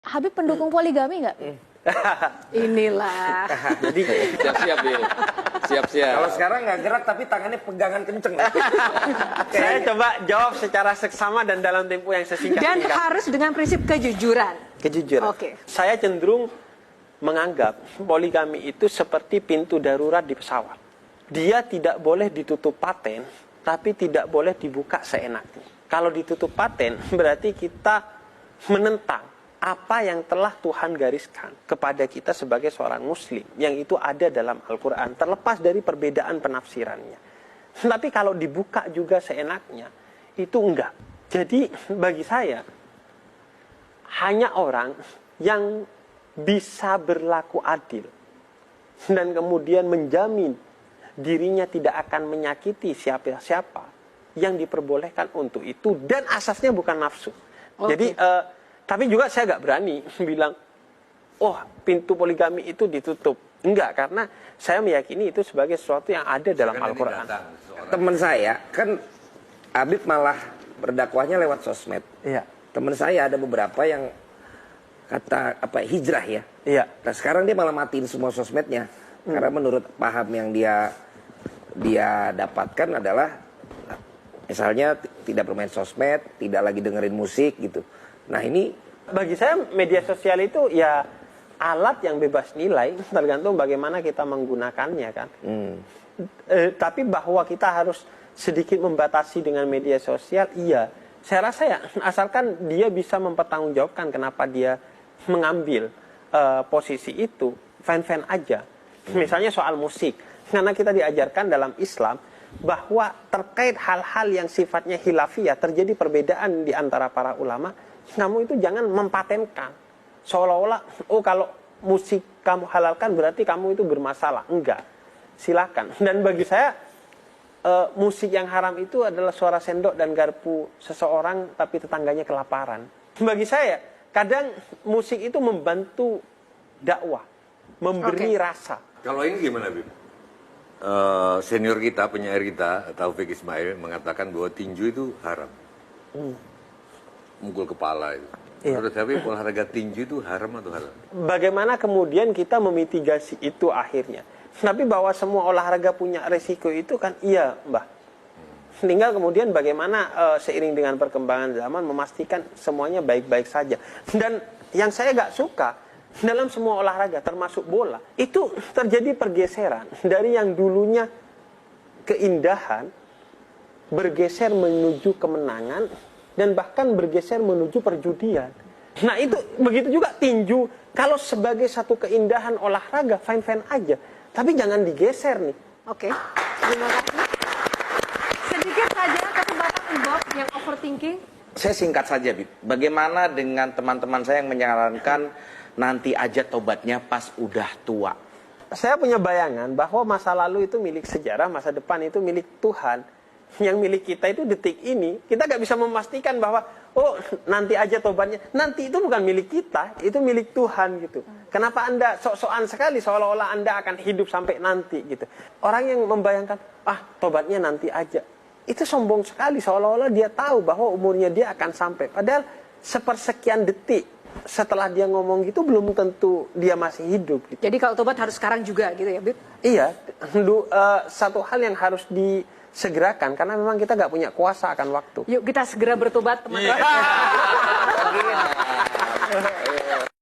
Habib pendukung poligami nggak? Inilah. Jadi Siap-siap ya. Siap-siap. kalau sekarang nggak gerak tapi tangannya pegangan kenceng. saya coba jawab secara seksama dan dalam tempo yang sesingkat. Dan harus dengan prinsip kejujuran. Kejujuran. Oke. Saya cenderung menganggap poligami itu seperti pintu darurat di pesawat. Dia tidak boleh ditutup paten, tapi tidak boleh dibuka seenaknya. Kalau ditutup paten, berarti kita menentang apa yang telah Tuhan gariskan kepada kita sebagai seorang muslim, yang itu ada dalam Al-Quran, terlepas dari perbedaan penafsirannya. Tapi kalau dibuka juga seenaknya, itu enggak. Jadi bagi saya, hanya orang yang bisa berlaku adil dan kemudian menjamin dirinya tidak akan menyakiti siapa-siapa yang diperbolehkan untuk itu, dan asasnya bukan nafsu. Jadi tapi juga saya nggak berani bilang, oh pintu poligami itu ditutup. Enggak, karena saya meyakini itu sebagai sesuatu yang ada dalam Al-Quran. Teman saya kan Habib malah berdakwahnya lewat sosmed. Iya. Teman saya ada beberapa yang kata hijrah ya. Iya. Nah sekarang dia malah matiin semua sosmednya karena menurut paham yang dia dapatkan adalah misalnya tidak bermain sosmed, tidak lagi dengerin musik gitu. Nah ini bagi saya media sosial itu ya alat yang bebas nilai, tergantung bagaimana kita menggunakannya kan. Tapi bahwa kita harus sedikit membatasi dengan media sosial, iya. Saya rasa ya, asalkan dia bisa mempertanggungjawabkan kenapa dia mengambil posisi itu, fan-fan aja. Misalnya soal musik, karena kita diajarkan dalam Islam bahwa terkait hal-hal yang sifatnya khilafiyah, terjadi perbedaan di antara para ulama, kamu itu jangan mempatenkan seolah-olah oh kalau musik kamu halalkan berarti kamu itu bermasalah. Enggak, silakan. Dan bagi saya musik yang haram itu adalah suara sendok dan garpu seseorang tapi tetangganya kelaparan. Bagi saya kadang musik itu membantu dakwah, memberi rasa. Kalau ini gimana, Bib? Senior kita, penyair kita, Taufik Ismail mengatakan bahwa tinju itu haram. Mukul kepala itu. Iya. Menurut Habib, olahraga tinju itu haram atau halal? Bagaimana kemudian kita memitigasi itu akhirnya? Tapi bahwa semua olahraga punya resiko itu kan iya, Mbah. Tinggal kemudian bagaimana seiring dengan perkembangan zaman memastikan semuanya baik-baik saja. Dan yang saya gak suka dalam semua olahraga termasuk bola, itu terjadi pergeseran dari yang dulunya keindahan bergeser menuju kemenangan dan bahkan bergeser menuju perjudian. Nah itu begitu juga tinju. Kalau sebagai satu keindahan olahraga fine-fine aja, tapi jangan digeser nih. Oke, terima kasih. Sedikit saja kesempatan untuk yang overthinking. Saya singkat saja, Bib. Bagaimana dengan teman-teman saya yang menyarankan nanti aja tobatnya pas udah tua? Saya punya bayangan bahwa masa lalu itu milik sejarah, masa depan itu milik Tuhan. Yang milik kita itu detik ini, kita gak bisa memastikan bahwa oh nanti aja tobatnya. Nanti itu bukan milik kita, itu milik Tuhan gitu. Kenapa Anda sok-sokan sekali seolah-olah Anda akan hidup sampai nanti gitu. Orang yang membayangkan, tobatnya nanti aja. Itu sombong sekali, seolah-olah dia tahu bahwa umurnya dia akan sampai. Padahal sepersekian detik setelah dia ngomong gitu belum tentu dia masih hidup gitu. Jadi kalau tobat harus sekarang juga gitu ya, Bib? Iya, satu hal yang harus disegerakan karena memang kita nggak punya kuasa akan waktu. Yuk kita segera bertobat, teman-teman.